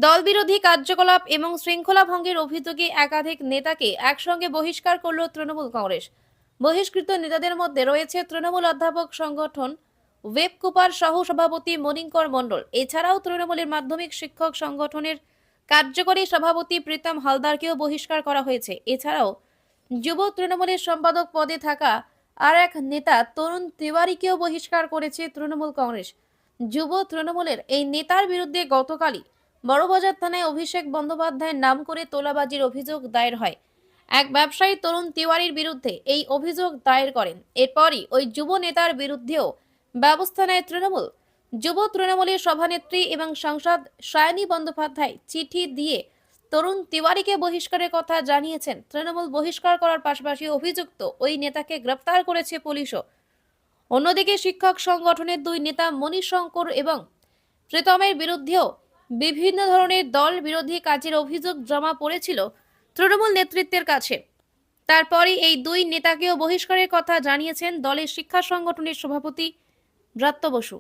দলবিরোধী কার্যকলাপ এবং শৃঙ্খলা ভঙ্গের অভিযোগে একাধিক নেতাকে একসঙ্গে বহিষ্কার করল তৃণমূল কংগ্রেস। বহিষ্কৃত নেতাদের মধ্যে রয়েছে তৃণমূল অধ্যাপক সংগঠন ওয়েবকুপার সহ সভাপতি মনিঙ্কর মণ্ডল। এছাড়াও তৃণমূলের মাধ্যমিক শিক্ষক সংগঠনের কার্যকরী সভাপতি প্রীতম হালদারকেও বহিষ্কার করা হয়েছে। এছাড়াও যুব তৃণমূলের সম্পাদক পদে থাকা আর এক নেতা তরুণ তিওয়ারিকেও বহিষ্কার করেছে তৃণমূল কংগ্রেস। যুব তৃণমূলের এই নেতার বিরুদ্ধে গতকালই বড়বাজার থানায় অভিষেক বন্দ্যোপাধ্যায়ের নাম করে তোলাবাজির অভিযোগ দায়ের হয়। এক ব্যবসায়ী তরুণ তিওয়ারির বিরুদ্ধে এই অভিযোগ দায়ের করেন। এরপরই ওই যুব নেতার বিরুদ্ধেও ব্যবস্থা নেয় তৃণমূল। যুব তৃণমূলের সভানেত্রী এবং সাংসদ সায়নী বন্দ্যোপাধ্যায় চিঠি দিয়ে তরুণ তিওয়ারিকে বহিষ্কারের কথা জানিয়েছেন। তৃণমূল বহিষ্কার করার পাশাপাশি অভিযুক্ত ওই নেতাকে গ্রেপ্তার করেছে পুলিশও। অন্যদিকে শিক্ষক সংগঠনের দুই নেতা মনীষ শঙ্কর এবং প্রীতমের বিরুদ্ধেও বিভিন্ন ধরনের দল বিরোধী কাজের অভিযোগ জমা পড়েছিল তৃণমূল নেতৃত্বের কাছে। তারপরে এই দুই নেতাকেও বহিষ্কারের কথা জানিয়েছেন দলের শিক্ষা সংগঠনের সভাপতি ব্রাত্য বসু।